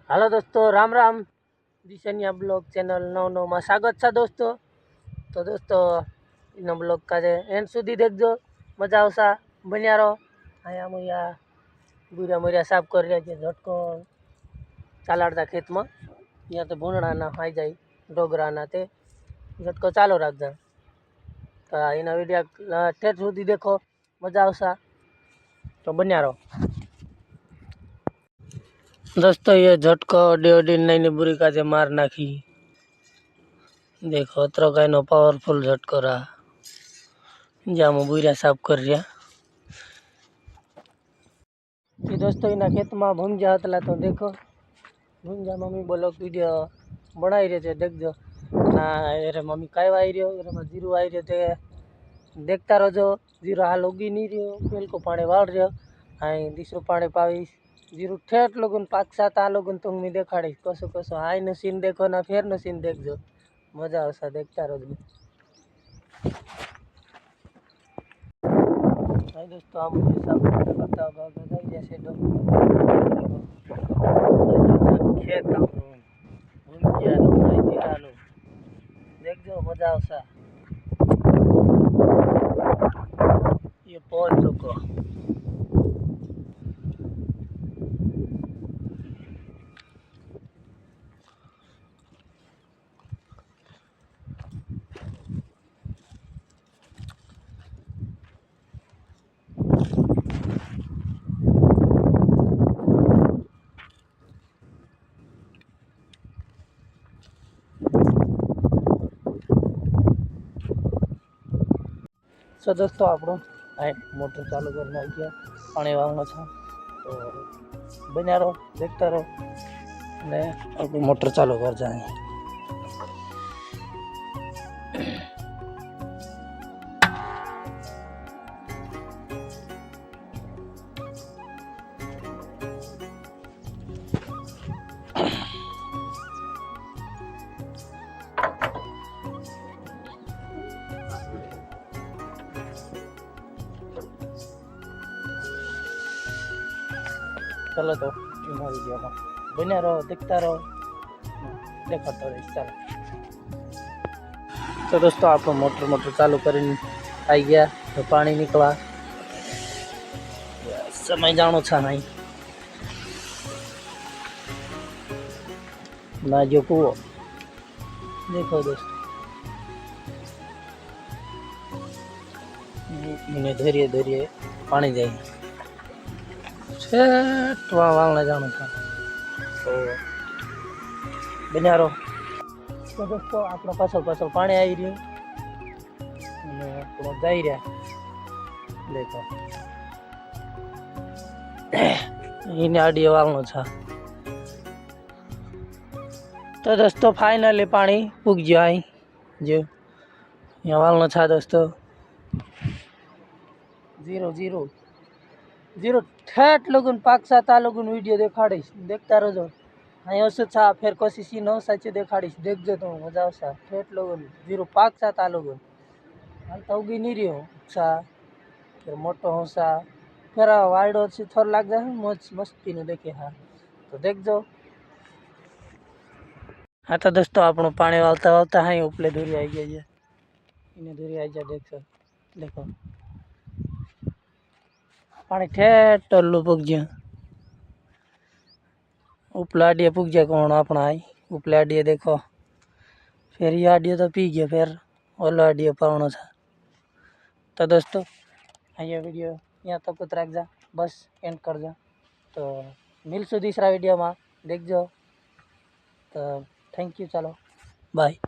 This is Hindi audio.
हेलो दोस्तों, राम राम। दिशनिया ब्लॉग चैनल 99 में स्वागत है दोस्तों। तो दोस्तों इन ब्लॉग का एंड सुधी देखो, मजा आवशा, बनिया रहो। अँ मुया बुरिया मुरिया साफ कर रहा है, झटको चालाड़ता खेत में। यहाँ तो भूणना ना आई जाए डोगरा ना ते झटको चालू रखजा। तो इन वीडियो ठेठ सुधी देखो, मजा आवशा, तो बनिया रहो दोस्तों। ये झटको डेढ़ नहीं बुरी का मार नाखी। देखो अतरो का नो पावरफुल झटको रहा, जाम बुरिया साफ कर रहा। कि दोस्तों इना खेत में भूंजा हतला, तो देखो भूंजा मम्मी बोलो वीडियो बनाई रहे थे, देखो ना अरे मम्मी काई आई रही हो, जीरो आई रहे थे, देखता रहो। जीरो हाल उगी नहीं रहो, पेल को पानी वाड़ रहो, आई दूसरो पानी पावीश। जीरो ठेठ लोगन पाक साथ आ लोगन तुम मी देखाड़ी कसो कसो हाई न सीन देखो ना फेर न सीन देखो, मजा आवशा, देखता रहो। हाय दोस्तों, हम ये सब करता होगा जैसे खेत देख जो मजा आवशा। ये पहुंच चुको। तो दोस्तों आप मोटर चालू करने आई गया, पानी वालना था, तो बना रहो, देखता रहो ने आप मोटर चालू कर जाए। चलो तो वीडियो में बने रहो, देखता रहो, देखता रहो। चलो तो दोस्तों आप मोटर चालू कर आई गया, तो पानी निकला, समय जानो छा नहीं ना जो कुओ देखो दोस्तों, इन्हें धीरे धीरे पानी जाए वालने जाना था, तो बना रहो। तो दोस्तों अपना पाछल पाछल पानी आई रही जाई रहा, देखो इन्हें आडियो वालनो था। तो दोस्तों फाइनली पानी उग गया आई जो यहाँ वालनो था दोस्तों। जीरो जीरो जीरो ठेठ लोगन पाक साथ आ लोगन वीडियो देखाड़ीश, देखता रहो। अँ ओसु था फिर कोशिश न साचे देखाड़ीश, देखो तो मजा आवशा। ठेठ लोगन जीरो पाक साथ आ लोगन हाल तो उगी नहीं रही सा, फिर मोटो होसा फिर वाइडो से थोड़ा लग जाए मस्त मस्ती न देखे। हाँ तो देखो। हाँ तो दोस्तों अपनों पानी वालता वालता हाँ उपले दूरी आई गई है, इन्हें दूरी आई जा देखो देखो पानी ठेठ टल्लू पुग गया, उपला आडिया पुग गया कौन अपना आई उपले आडिया देखो। फिर ये आडियो तो पी गया, फिर ओलो आडियो पावनो था। तो दोस्तों ये वीडियो यहाँ तक कुछ रख जा, बस एंड कर जा। तो मिलसू दूसरा वीडियो में, देख जो। तो थैंक यू, चलो बाय।